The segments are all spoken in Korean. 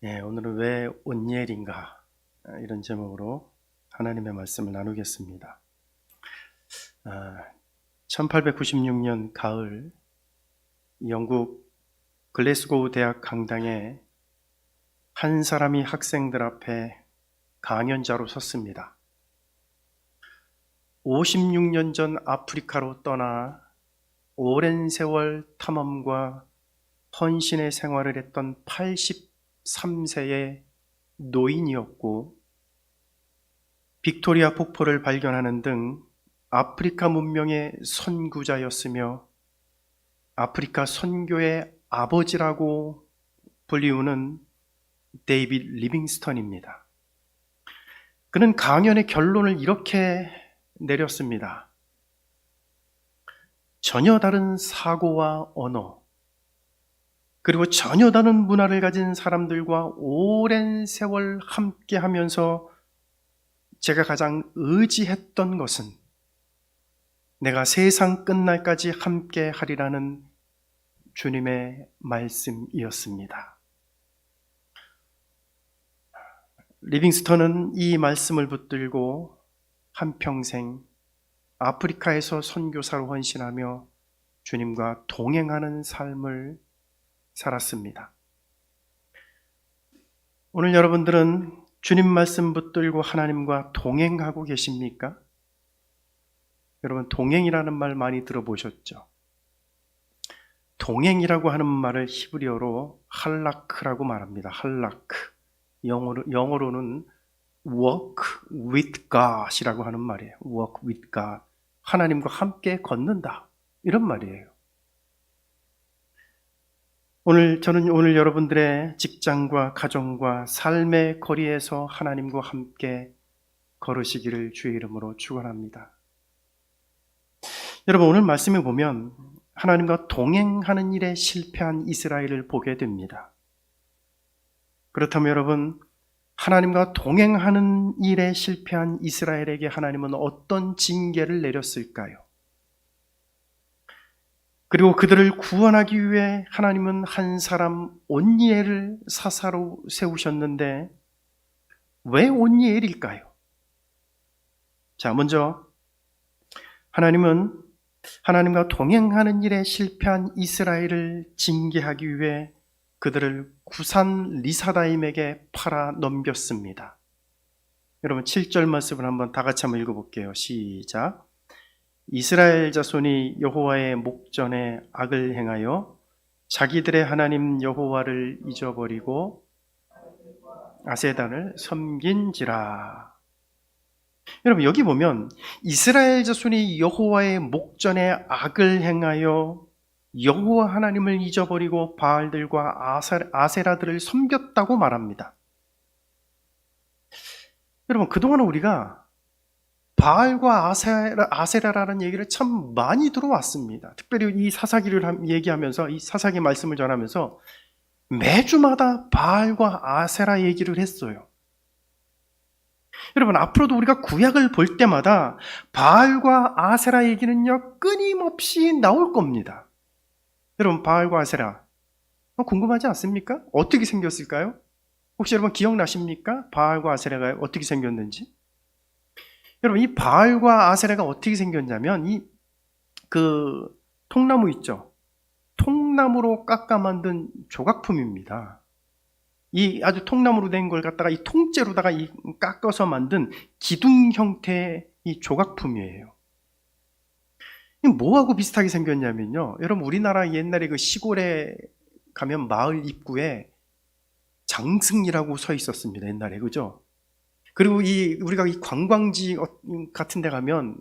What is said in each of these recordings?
오늘은 왜 온니엘인가 이런 제목으로 하나님의 말씀을 나누겠습니다. 1896년 가을 영국 글래스고우 대학 강당에 한 사람이 학생들 앞에 강연자로 섰습니다. 56년 전 아프리카로 떠나 오랜 세월 탐험과 헌신의 생활을 했던 83세의 노인이었고, 빅토리아 폭포를 발견하는 등 아프리카 문명의 선구자였으며 아프리카 선교의 아버지라고 불리우는 데이빗 리빙스턴입니다. 그는 강연의 결론을 이렇게 내렸습니다. 전혀 다른 사고와 언어, 그리고 전혀 다른 문화를 가진 사람들과 오랜 세월 함께 하면서 제가 가장 의지했던 것은 내가 세상 끝날까지 함께 하리라는 주님의 말씀이었습니다. 리빙스턴은 이 말씀을 붙들고 한평생 아프리카에서 선교사로 헌신하며 주님과 동행하는 삶을 살았습니다. 오늘 여러분들은 주님 말씀 붙들고 하나님과 동행하고 계십니까? 여러분, 동행이라는 말 많이 들어보셨죠? 동행이라고 하는 말을 히브리어로 할라크라고 말합니다. 할라크. 영어로는 walk with God이라고 하는 말이에요. walk with God. 하나님과 함께 걷는다. 이런 말이에요. 저는 오늘 여러분들의 직장과 가정과 삶의 거리에서 하나님과 함께 걸으시기를 주의 이름으로 축원합니다. 여러분, 오늘 말씀에 보면 하나님과 동행하는 일에 실패한 이스라엘을 보게 됩니다. 그렇다면 여러분, 하나님과 동행하는 일에 실패한 이스라엘에게 하나님은 어떤 징계를 내렸을까요? 그리고 그들을 구원하기 위해 하나님은 한 사람 온니엘을 사사로 세우셨는데 왜 온니엘일까요? 자, 먼저 하나님은 하나님과 동행하는 일에 실패한 이스라엘을 징계하기 위해 그들을 구산 리사다임에게 팔아 넘겼습니다. 여러분, 7절 말씀을 한번 다 같이 한번 읽어볼게요. 시작. 이스라엘 자손이 여호와의 목전에 악을 행하여 자기들의 하나님 여호와를 잊어버리고 아세단을 섬긴지라. 여러분, 여기 보면 이스라엘 자손이 여호와의 목전에 악을 행하여 여호와 하나님을 잊어버리고 바알들과 아세라들을 섬겼다고 말합니다. 여러분, 그동안 우리가 바알과 아세라라는 얘기를 참 많이 들어왔습니다. 특별히 이 사사기를 얘기하면서, 이 사사기 말씀을 전하면서 매주마다 바알과 아세라 얘기를 했어요. 여러분, 앞으로도 우리가 구약을 볼 때마다 바알과 아세라 얘기는요, 끊임없이 나올 겁니다. 여러분, 바알과 아세라 궁금하지 않습니까? 어떻게 생겼을까요? 혹시 여러분 기억나십니까? 바알과 아세라가 어떻게 생겼는지? 여러분, 이 바알과 아세라가 어떻게 생겼냐면 그 통나무 있죠? 통나무로 깎아 만든 조각품입니다. 이 아주 통나무로 된 걸 갖다가 이 통째로다가 깎아서 만든 기둥 형태의 이 조각품이에요. 이 뭐하고 비슷하게 생겼냐면요, 여러분, 우리나라 옛날에 그 시골에 가면 마을 입구에 장승이라고 서 있었습니다. 옛날에, 그죠? 그리고 우리가 이 관광지 같은 데 가면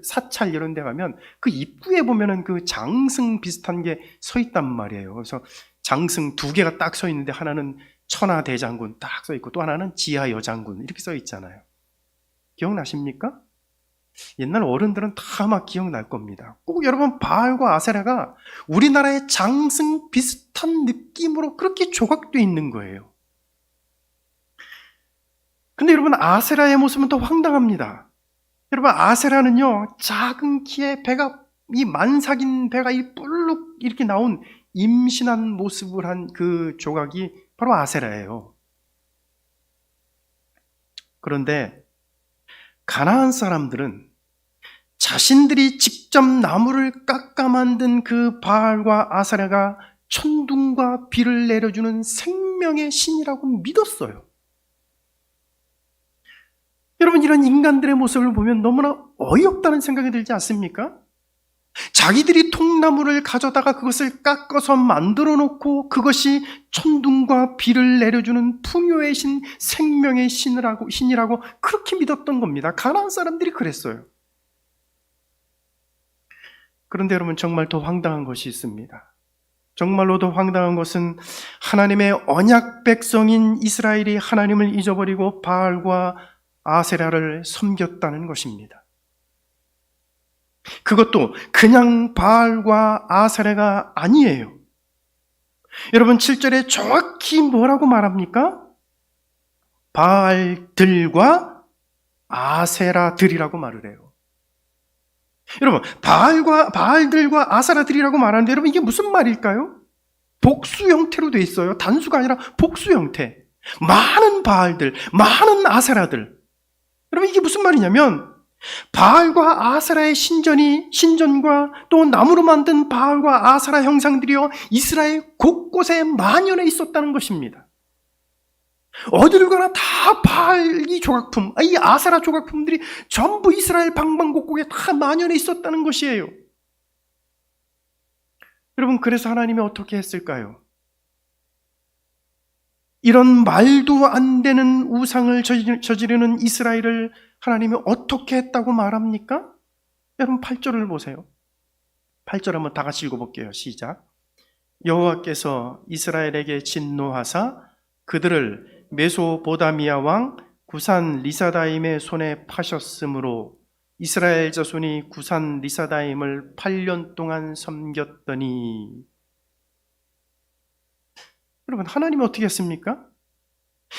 사찰 이런 데 가면 그 입구에 보면은 그 장승 비슷한 게 서 있단 말이에요. 그래서 장승 두 개가 딱 서 있는데 하나는 천하대장군 딱 서 있고 또 하나는 지하여장군 이렇게 써 있잖아요. 기억나십니까? 옛날 어른들은 다 아마 기억날 겁니다. 꼭 여러분, 바알과 아세라가 우리나라의 장승 비슷한 느낌으로 그렇게 조각되어 있는 거예요. 근데 여러분, 아세라의 모습은 더 황당합니다. 여러분, 아세라는요, 작은 키에 배가, 이 만삭인 배가 뿔룩 이렇게 나온 임신한 모습을 한 그 조각이 바로 아세라예요. 그런데 가나안 사람들은 자신들이 직접 나무를 깎아 만든 그 바알과 아세라가 천둥과 비를 내려주는 생명의 신이라고 믿었어요. 여러분, 이런 인간들의 모습을 보면 너무나 어이없다는 생각이 들지 않습니까? 자기들이 통나무를 가져다가 그것을 깎아서 만들어 놓고 그것이 천둥과 비를 내려주는 풍요의 신, 생명의 신이라고 그렇게 믿었던 겁니다. 가나안 사람들이 그랬어요. 그런데 여러분, 정말 더 황당한 것이 있습니다. 정말로 더 황당한 것은 하나님의 언약 백성인 이스라엘이 하나님을 잊어버리고 바알과 아세라를 섬겼다는 것입니다. 그것도 그냥 바알과 아세라가 아니에요. 여러분, 7절에 정확히 뭐라고 말합니까? 바알들과 아세라들이라고 말을 해요. 여러분, 바알들과 아세라들이라고 말하는데 여러분, 이게 무슨 말일까요? 복수 형태로 돼 있어요. 단수가 아니라 복수 형태. 많은 바알들, 많은 아세라들. 여러분, 이게 무슨 말이냐면 바알과 아세라의 신전과 또 나무로 만든 바알과 아세라 형상들이요 이스라엘 곳곳에 만연해 있었다는 것입니다. 어디를 가나 다 바알 이 조각품, 이 아세라 조각품들이 전부 이스라엘 방방곡곡에 다 만연해 있었다는 것이에요. 여러분, 그래서 하나님이 어떻게 했을까요? 이런 말도 안 되는 우상을 저지르는 이스라엘을 하나님이 어떻게 했다고 말합니까? 여러분, 8절을 보세요. 8절 한번 다 같이 읽어볼게요. 시작. 여호와께서 이스라엘에게 진노하사 그들을 메소보다미아 왕 구산 리사다임의 손에 파셨으므로 이스라엘 자손이 구산 리사다임을 8년 동안 섬겼더니. 여러분, 하나님이 어떻게 했습니까?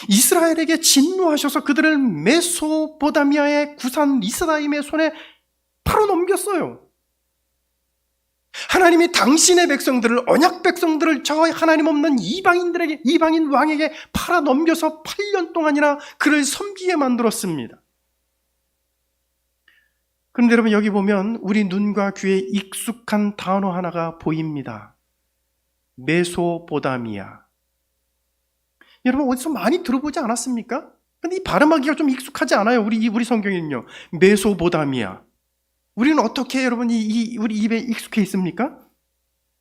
이스라엘에게 진노하셔서 그들을 메소보다미아의 구산 리사다임의 손에 팔아 넘겼어요. 하나님이 당신의 백성들을, 언약 백성들을 저 하나님 없는 이방인 왕에게 팔아 넘겨서 8년 동안이나 그를 섬기게 만들었습니다. 그런데 여러분, 여기 보면 우리 눈과 귀에 익숙한 단어 하나가 보입니다. 메소보다미아. 여러분, 어디서 많이 들어보지 않았습니까? 근데 이 발음하기가 좀 익숙하지 않아요. 우리 성경에는요. 메소보다미아. 우리는 어떻게 여러분 우리 입에 익숙해 있습니까?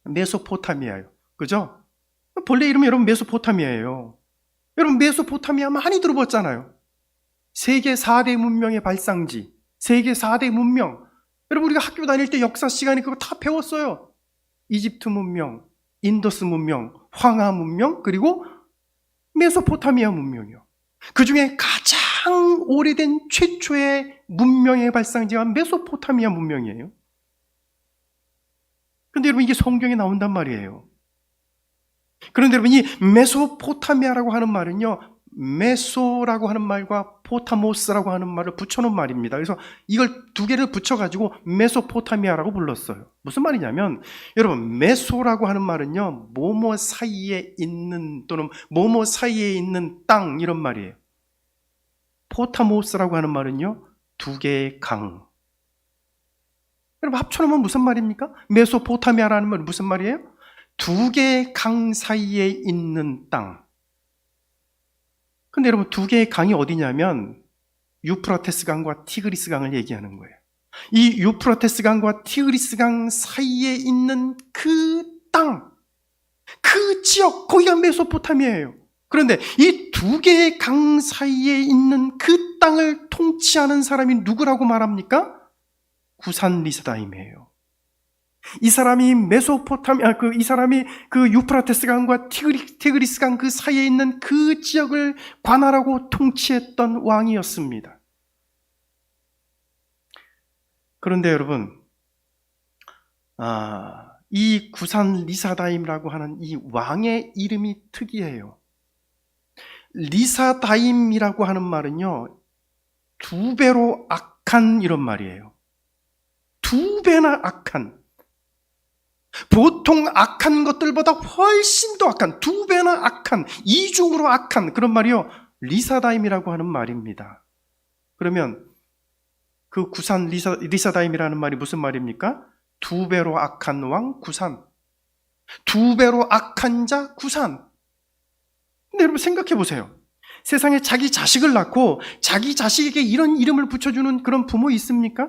메소포타미아요. 그죠? 본래 이름이 여러분 메소포타미아예요. 여러분, 메소포타미아 많이 들어봤잖아요. 세계 4대 문명의 발상지. 세계 4대 문명. 여러분, 우리가 학교 다닐 때 역사 시간에 그거 다 배웠어요. 이집트 문명, 인더스 문명, 황하 문명, 그리고 메소포타미아 문명이요. 그 중에 가장 오래된 최초의 문명의 발상지가 메소포타미아 문명이에요. 그런데 여러분, 이게 성경에 나온단 말이에요. 그런데 여러분, 이 메소포타미아라고 하는 말은요, 메소라고 하는 말과 포타모스라고 하는 말을 붙여놓은 말입니다. 그래서 이걸 두 개를 붙여가지고 메소포타미아라고 불렀어요. 무슨 말이냐면, 여러분, 메소라고 하는 말은요, 뭐뭐 사이에 있는 또는 뭐뭐 사이에 있는 땅, 이런 말이에요. 포타모스라고 하는 말은요, 두 개의 강. 여러분, 합쳐놓으면 무슨 말입니까? 메소포타미아라는 말은 무슨 말이에요? 두 개의 강 사이에 있는 땅. 근데 여러분, 두 개의 강이 어디냐면 유프라테스 강과 티그리스 강을 얘기하는 거예요. 이 유프라테스 강과 티그리스 강 사이에 있는 그 땅, 그 지역, 거기가 메소포타미아예요. 그런데 이 두 개의 강 사이에 있는 그 땅을 통치하는 사람이 누구라고 말합니까? 구산 리사다임이에요. 이 사람이 이 사람이 그 유프라테스 강과 티그리스 강 그 사이에 있는 그 지역을 관할하고 통치했던 왕이었습니다. 그런데 여러분, 이 구산 리사다임이라고 하는 이 왕의 이름이 특이해요. 리사다임이라고 하는 말은요, 두 배로 악한 이런 말이에요. 두 배나 악한. 보통 악한 것들보다 훨씬 더 악한, 2배나 악한, 이중으로 악한 그런 말이요, 리사다임이라고 하는 말입니다. 그러면 그 구산 리사다임이라는 말이 무슨 말입니까? 2배로 악한 왕 구산, 2배로 악한 자 구산. 근데 여러분 생각해 보세요. 세상에 자기 자식을 낳고 자기 자식에게 이런 이름을 붙여주는 그런 부모 있습니까?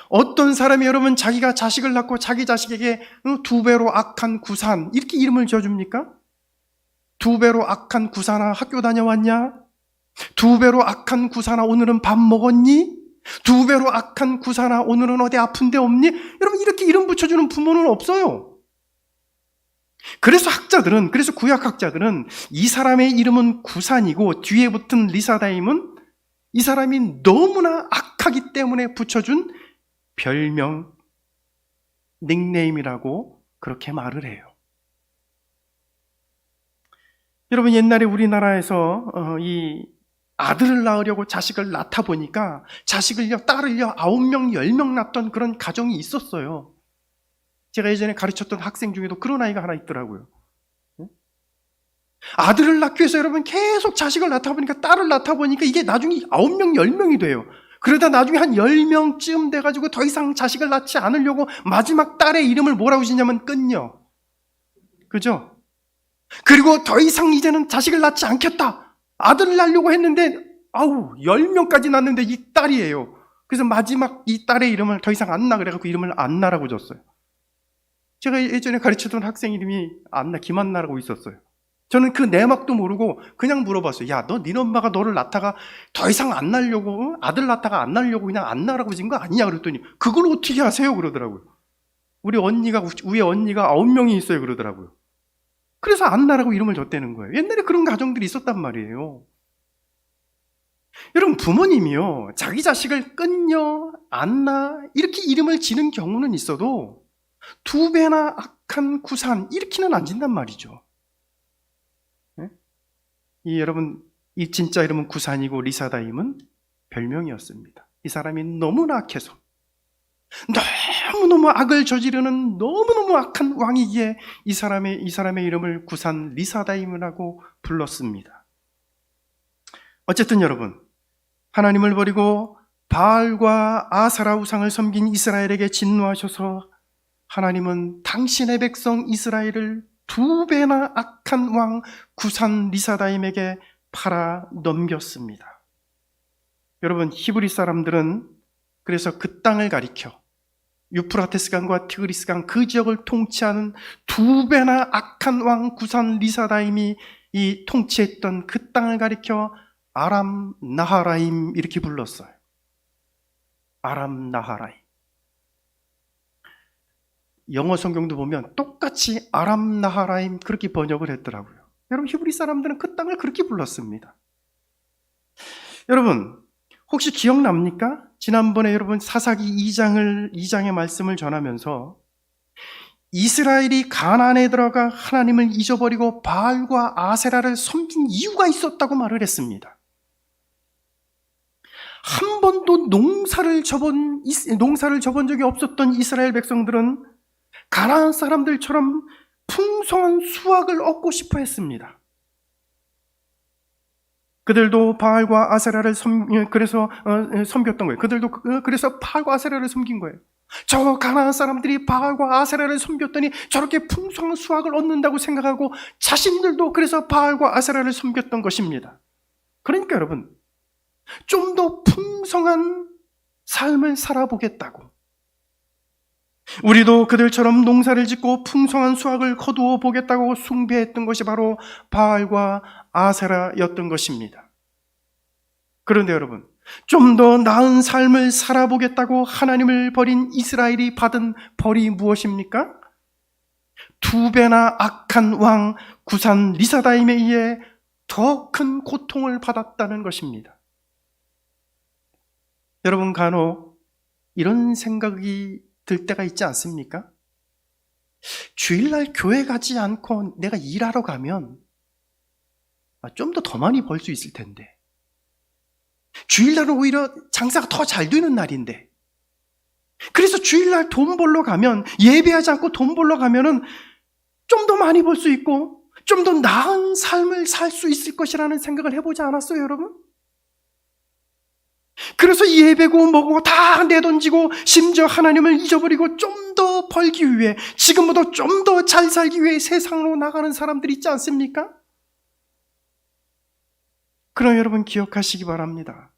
어떤 사람이 여러분 자기가 자식을 낳고 자기 자식에게 2배로 악한 구산 이렇게 이름을 지어줍니까? 2배로 악한 구산아 학교 다녀왔냐? 2배로 악한 구산아 오늘은 밥 먹었니? 2배로 악한 구산아 오늘은 어디 아픈 데 없니? 여러분 이렇게 이름 붙여주는 부모는 없어요. 그래서 구약학자들은 이 사람의 이름은 구산이고 뒤에 붙은 리사다임은 이 사람이 너무나 악하기 때문에 붙여준 별명, 닉네임이라고 그렇게 말을 해요. 여러분 옛날에 우리나라에서 이 아들을 낳으려고 자식을 낳다 보니까 자식을요, 딸을요 9명, 10명 낳던 그런 가정이 있었어요. 제가 예전에 가르쳤던 학생 중에도 그런 아이가 하나 있더라고요. 아들을 낳기 위해서 여러분 계속 자식을 낳다 보니까 딸을 낳다 보니까 이게 나중에 9명, 10명이 돼요. 그러다 나중에 한 10명쯤 돼가지고 더 이상 자식을 낳지 않으려고 마지막 딸의 이름을 뭐라고 지냐면 끈녀. 그죠? 그리고 더 이상 이제는 자식을 낳지 않겠다. 아들을 낳으려고 했는데 10명까지 낳는데 이 딸이에요. 그래서 마지막 이 딸의 이름을 더 이상 안나 그래갖고 이름을 안나라고 줬어요. 제가 예전에 가르치던 학생 이름이 안나, 김안나라고 있었어요. 저는 그 내막도 모르고 그냥 물어봤어요. 야, 네 엄마가 너를 낳다가 더 이상 안 낳으려고, 아들 낳다가 안 낳으려고 그냥 안나라고 진 거 아니냐 그랬더니 그걸 어떻게 하세요? 그러더라고요. 위에 언니가 9명이 있어요. 그러더라고요. 그래서 안나라고 이름을 줬다는 거예요. 옛날에 그런 가정들이 있었단 말이에요. 여러분 부모님이요, 자기 자식을 끈녀, 안나 이렇게 이름을 지는 경우는 있어도 2배나 악한 구산 이렇게는 안 진단 말이죠. 네? 여러분 이 진짜 이름은 구산이고 리사다임은 별명이었습니다. 이 사람이 너무나 악해서 너무너무 악을 저지르는 너무너무 악한 왕이기에 이 사람의 이름을 구산 리사다임이라고 불렀습니다. 어쨌든 여러분, 하나님을 버리고 바알과 아세라 우상을 섬긴 이스라엘에게 진노하셔서 하나님은 당신의 백성 이스라엘을 2배나 악한 왕 구산 리사다임에게 팔아 넘겼습니다. 여러분 히브리 사람들은 그래서 그 땅을 가리켜 유프라테스 강과 티그리스 강 그 지역을 통치하는 2배나 악한 왕 구산 리사다임이 이 통치했던 그 땅을 가리켜 아람 나하라임 이렇게 불렀어요. 아람 나하라임. 영어 성경도 보면 똑같이 아람 나하라임 그렇게 번역을 했더라고요. 여러분 히브리 사람들은 그 땅을 그렇게 불렀습니다. 여러분 혹시 기억납니까? 지난번에 여러분 사사기 2장의 말씀을 전하면서 이스라엘이 가나안에 들어가 하나님을 잊어버리고 바알과 아세라를 섬긴 이유가 있었다고 말을 했습니다. 한 번도 농사를 접은 적이 없었던 이스라엘 백성들은 가나안 사람들처럼 풍성한 수확을 얻고 싶어 했습니다. 그들도 바알과 아세라를 섬겼던 거예요. 그들도 그래서 바알과 아세라를 섬긴 거예요. 저 가나안 사람들이 바알과 아세라를 섬겼더니 저렇게 풍성한 수확을 얻는다고 생각하고 자신들도 그래서 바알과 아세라를 섬겼던 것입니다. 그러니까 여러분 좀 더 풍성한 삶을 살아보겠다고, 우리도 그들처럼 농사를 짓고 풍성한 수확을 거두어 보겠다고 숭배했던 것이 바로 바알과 아세라였던 것입니다. 그런데 여러분 좀 더 나은 삶을 살아보겠다고 하나님을 버린 이스라엘이 받은 벌이 무엇입니까? 2배나 악한 왕 구산 리사다임에 의해 더 큰 고통을 받았다는 것입니다. 여러분 간혹 이런 생각이 들 때가 있지 않습니까? 주일날 교회 가지 않고 내가 일하러 가면 좀 더 많이 벌 수 있을 텐데, 주일날은 오히려 장사가 더 잘 되는 날인데 그래서 주일날 돈 벌러 가면, 예배하지 않고 돈 벌러 가면은 좀 더 많이 벌 수 있고 좀 더 나은 삶을 살 수 있을 것이라는 생각을 해보지 않았어요, 여러분? 그래서 예배고 뭐고 다 내던지고 심지어 하나님을 잊어버리고 좀 더 벌기 위해, 지금보다 좀 더 잘 살기 위해 세상으로 나가는 사람들이 있지 않습니까? 그럼 여러분 기억하시기 바랍니다.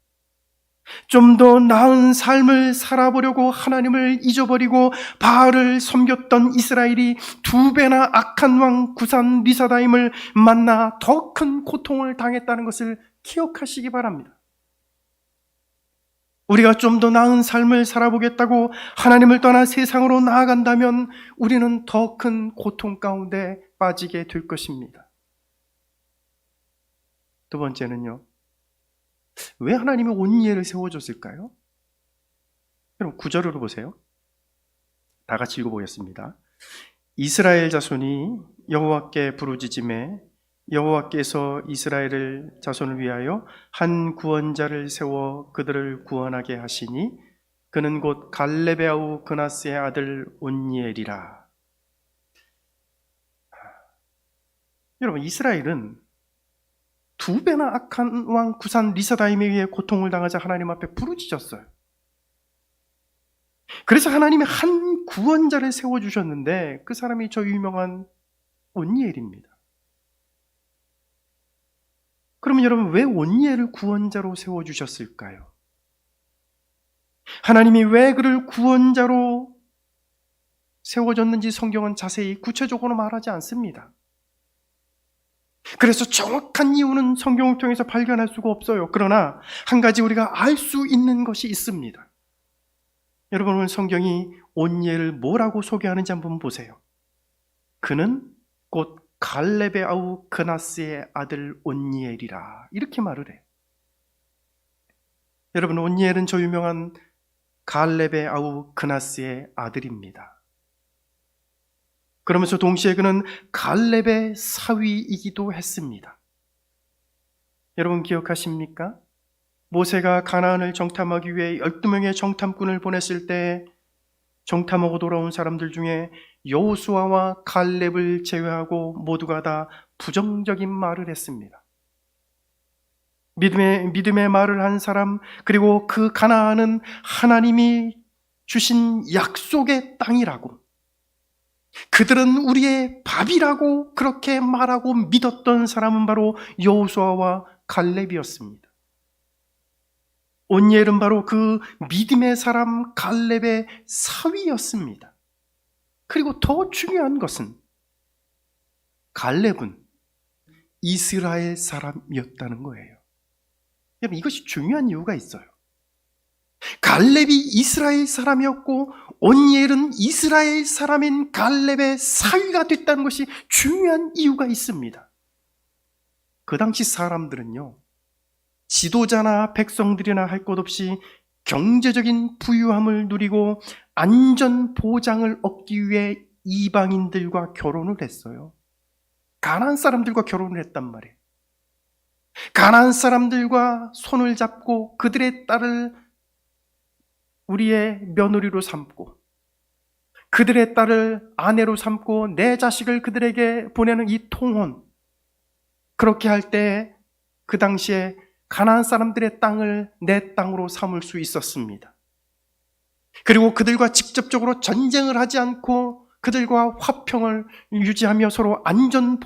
좀 더 나은 삶을 살아보려고 하나님을 잊어버리고 바알을 섬겼던 이스라엘이 2배나 악한 왕 구산 리사다임을 만나 더 큰 고통을 당했다는 것을 기억하시기 바랍니다. 우리가 좀 더 나은 삶을 살아보겠다고 하나님을 떠나 세상으로 나아간다면 우리는 더 큰 고통 가운데 빠지게 될 것입니다. 두 번째는요, 왜 하나님이 온니엘을 세워줬을까요? 여러분 9절으로 보세요. 다 같이 읽어보겠습니다. 이스라엘 자손이 여호와께 부르짖음에 여호와께서 이스라엘 자손을 위하여 한 구원자를 세워 그들을 구원하게 하시니 그는 곧 갈렙의 아우 그나스의 아들 온니엘이라. 여러분 이스라엘은 2배나 악한 왕 구산 리사다임에 의해 고통을 당하자 하나님 앞에 부르짖었어요. 그래서 하나님이 한 구원자를 세워주셨는데 그 사람이 저 유명한 온니엘입니다. 그러면 여러분 왜 온니엘을 구원자로 세워주셨을까요? 하나님이 왜 그를 구원자로 세워줬는지 성경은 자세히 구체적으로 말하지 않습니다. 그래서 정확한 이유는 성경을 통해서 발견할 수가 없어요. 그러나 한 가지 우리가 알 수 있는 것이 있습니다. 여러분 오늘 성경이 온니엘을 뭐라고 소개하는지 한번 보세요. 그는 곧 갈렙의 아우 그나스의 아들 온니엘이라, 이렇게 말을 해요. 여러분 온니엘은 저 유명한 갈렙의 아우 그나스의 아들입니다. 그러면서 동시에 그는 갈렙의 사위이기도 했습니다. 여러분 기억하십니까? 모세가 가나안을 정탐하기 위해 12명의 정탐꾼을 보냈을 때 정탐하고 돌아온 사람들 중에 여호수아와 갈렙을 제외하고 모두가 다 부정적인 말을 했습니다. 믿음의 말을 한 사람, 그리고 그 가나안은 하나님이 주신 약속의 땅이라고, 그들은 우리의 밥이라고 그렇게 말하고 믿었던 사람은 바로 여호수아와 갈렙이었습니다. 온니엘은 바로 그 믿음의 사람 갈렙의 사위였습니다. 그리고 더 중요한 것은 갈렙은 이스라엘 사람이었다는 거예요. 여러분 이것이 중요한 이유가 있어요. 갈렙이 이스라엘 사람이었고 온니엘은 이스라엘 사람인 갈렙의 사위가 됐다는 것이 중요한 이유가 있습니다. 그 당시 사람들은요, 지도자나 백성들이나 할 것 없이 경제적인 부유함을 누리고 안전 보장을 얻기 위해 이방인들과 결혼을 했어요. 가나안 사람들과 결혼을 했단 말이에요. 가나안 사람들과 손을 잡고 그들의 딸을 우리의 며느리로 삼고 그들의 딸을 아내로 삼고 내 자식을 그들에게 보내는 이 통혼, 그렇게 할 때 그 당시에 가나안 사람들의 땅을 내 땅으로 삼을 수 있었습니다. 그리고 그들과 직접적으로 전쟁을 하지 않고 그들과 화평을 유지하며 서로 안전을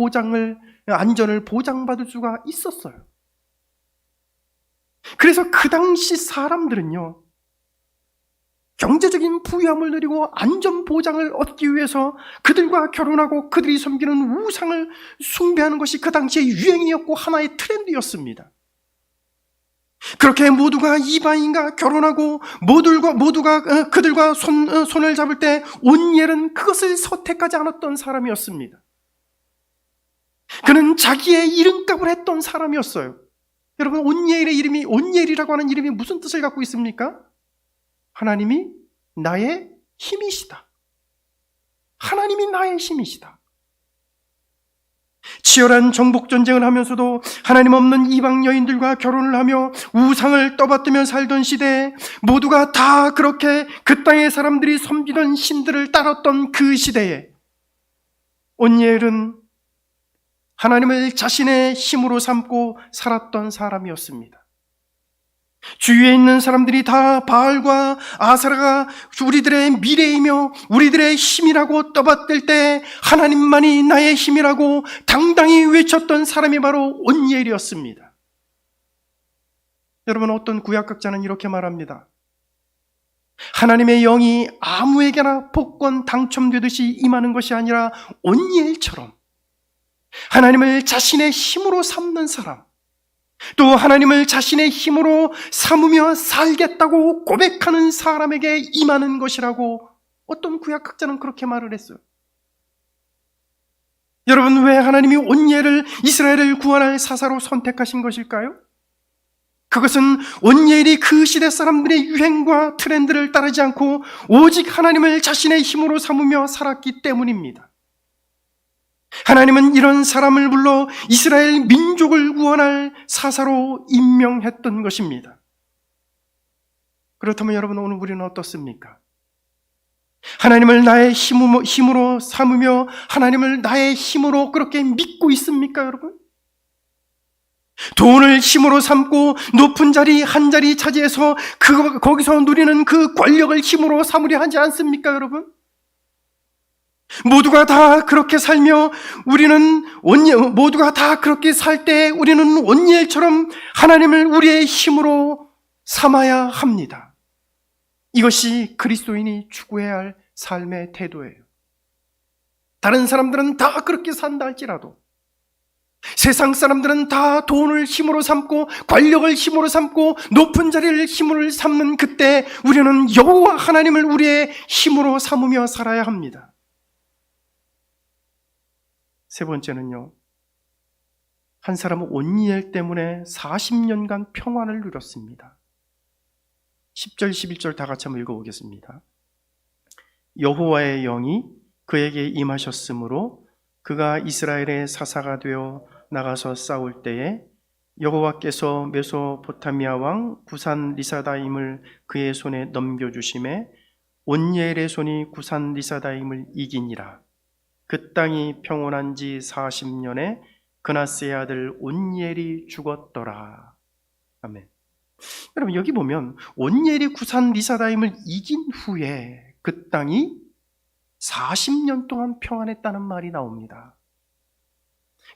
보장받을 수가 있었어요. 그래서 그 당시 사람들은요, 경제적인 부유함을 누리고 안전 보장을 얻기 위해서 그들과 결혼하고 그들이 섬기는 우상을 숭배하는 것이 그 당시의 유행이었고 하나의 트렌드였습니다. 그렇게 모두가 이방인과 결혼하고 모두가 그들과 손을 잡을 때 온니엘은 그것을 선택하지 않았던 사람이었습니다. 그는 자기의 이름값을 했던 사람이었어요. 여러분 온니엘의 이름이, 온니엘이라고 하는 이름이 무슨 뜻을 갖고 있습니까? 하나님이 나의 힘이시다. 하나님이 나의 힘이시다. 치열한 정복전쟁을 하면서도 하나님 없는 이방 여인들과 결혼을 하며 우상을 떠받들며 살던 시대에 모두가 다 그렇게 그 땅의 사람들이 섬기던 신들을 따랐던 그 시대에 온니엘은 하나님을 자신의 힘으로 삼고 살았던 사람이었습니다. 주위에 있는 사람들이 다 바알과 아세라가 우리들의 미래이며 우리들의 힘이라고 떠받들 때 하나님만이 나의 힘이라고 당당히 외쳤던 사람이 바로 온니엘이었습니다. 여러분, 어떤 구약학자는 이렇게 말합니다. 하나님의 영이 아무에게나 복권 당첨되듯이 임하는 것이 아니라 온니엘처럼 하나님을 자신의 힘으로 삼는 사람, 또 하나님을 자신의 힘으로 삼으며 살겠다고 고백하는 사람에게 임하는 것이라고 어떤 구약학자는 그렇게 말을 했어요. 여러분, 왜 하나님이 온니엘을 이스라엘을 구원할 사사로 선택하신 것일까요? 그것은 온니엘이 그 시대 사람들의 유행과 트렌드를 따르지 않고 오직 하나님을 자신의 힘으로 삼으며 살았기 때문입니다. 하나님은 이런 사람을 불러 이스라엘 민족을 구원할 사사로 임명했던 것입니다. 그렇다면 여러분, 오늘 우리는 어떻습니까? 하나님을 나의 힘으로 삼으며 하나님을 나의 힘으로 그렇게 믿고 있습니까, 여러분? 돈을 힘으로 삼고 높은 자리 한 자리 차지해서 거기서 누리는 그 권력을 힘으로 삼으려 하지 않습니까, 여러분? 모두가 다 그렇게 살며 모두가 다 그렇게 살 때 우리는 온니엘처럼 하나님을 우리의 힘으로 삼아야 합니다. 이것이 그리스도인이 추구해야 할 삶의 태도예요. 다른 사람들은 다 그렇게 산다 할지라도, 세상 사람들은 다 돈을 힘으로 삼고 권력을 힘으로 삼고 높은 자리를 힘으로 삼는 그때 우리는 여호와 하나님을 우리의 힘으로 삼으며 살아야 합니다. 세 번째는요, 한 사람은 온니엘 때문에 40년간 평안을 누렸습니다. 10절 11절 다 같이 한번 읽어보겠습니다. 여호와의 영이 그에게 임하셨으므로 그가 이스라엘의 사사가 되어 나가서 싸울 때에 여호와께서 메소포타미아 왕 구산 리사다임을 그의 손에 넘겨주심에 온니엘의 손이 구산 리사다임을 이기니라. 그 땅이 평온한 지 40년에 그나스의 아들 온니엘이 죽었더라. 아멘. 여러분, 여기 보면 온니엘이 구산 리사다임을 이긴 후에 그 땅이 40년 동안 평안했다는 말이 나옵니다.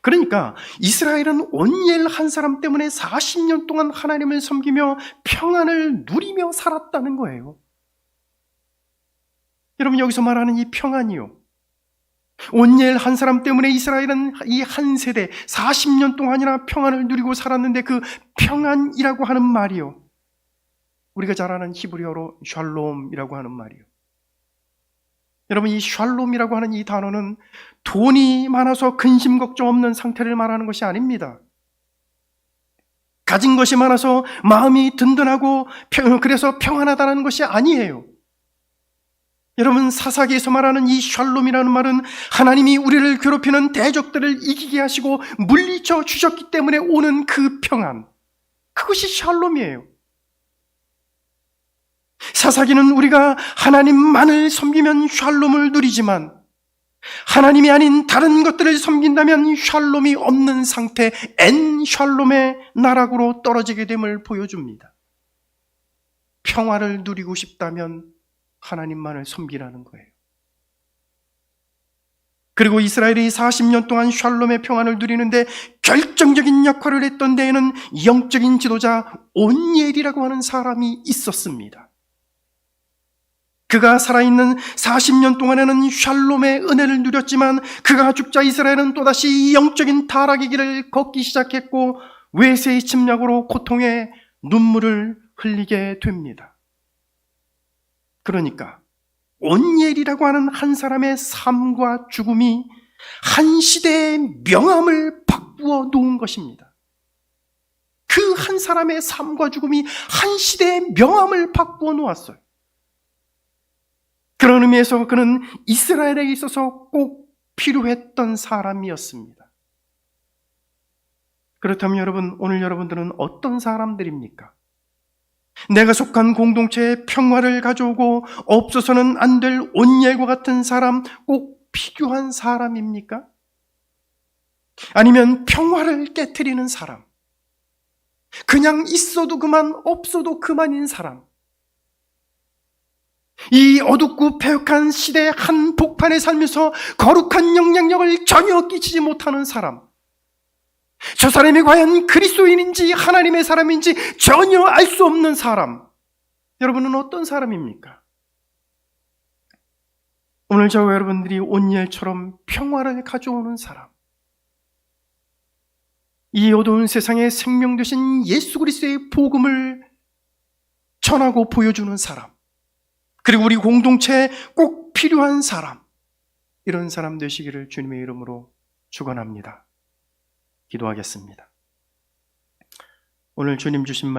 그러니까 이스라엘은 온니엘 한 사람 때문에 40년 동안 하나님을 섬기며 평안을 누리며 살았다는 거예요. 여러분, 여기서 말하는 이 평안이요, 온니엘 한 사람 때문에 이스라엘은 이 한 세대 40년 동안이나 평안을 누리고 살았는데 그 평안이라고 하는 말이요, 우리가 잘 아는 히브리어로 샬롬이라고 하는 말이요. 여러분, 이 샬롬이라고 하는 이 단어는 돈이 많아서 근심 걱정 없는 상태를 말하는 것이 아닙니다. 가진 것이 많아서 마음이 든든하고 그래서 평안하다는 것이 아니에요. 여러분, 사사기에서 말하는 이 샬롬이라는 말은 하나님이 우리를 괴롭히는 대적들을 이기게 하시고 물리쳐 주셨기 때문에 오는 그 평안, 그것이 샬롬이에요. 사사기는 우리가 하나님만을 섬기면 샬롬을 누리지만 하나님이 아닌 다른 것들을 섬긴다면 샬롬이 없는 상태, 엔 샬롬의 나락으로 떨어지게 됨을 보여줍니다. 평화를 누리고 싶다면 하나님만을 섬기라는 거예요. 그리고 이스라엘이 40년 동안 샬롬의 평안을 누리는데 결정적인 역할을 했던 데에는 영적인 지도자 온니엘이라고 하는 사람이 있었습니다. 그가 살아있는 40년 동안에는 샬롬의 은혜를 누렸지만 그가 죽자 이스라엘은 또다시 영적인 타락의 길을 걷기 시작했고 외세의 침략으로 고통의 눈물을 흘리게 됩니다. 그러니까 온니엘이라고 하는 한 사람의 삶과 죽음이 한 시대의 명암을 바꾸어 놓은 것입니다. 그 한 사람의 삶과 죽음이 한 시대의 명암을 바꾸어 놓았어요. 그런 의미에서 그는 이스라엘에 있어서 꼭 필요했던 사람이었습니다. 그렇다면 여러분, 오늘 여러분들은 어떤 사람들입니까? 내가 속한 공동체에 평화를 가져오고 없어서는 안 될 온열과 같은 사람, 꼭 필요한 사람입니까? 아니면 평화를 깨트리는 사람, 그냥 있어도 그만, 없어도 그만인 사람, 이 어둡고 패역한 시대의 한 복판에 살면서 거룩한 영향력을 전혀 끼치지 못하는 사람, 저 사람이 과연 그리스도인인지 하나님의 사람인지 전혀 알 수 없는 사람, 여러분은 어떤 사람입니까? 오늘 저와 여러분들이 온열처럼 평화를 가져오는 사람, 이 어두운 세상에 생명 되신 예수 그리스도의 복음을 전하고 보여주는 사람, 그리고 우리 공동체에 꼭 필요한 사람, 이런 사람 되시기를 주님의 이름으로 축원합니다. 기도하겠습니다. 오늘 주님 주신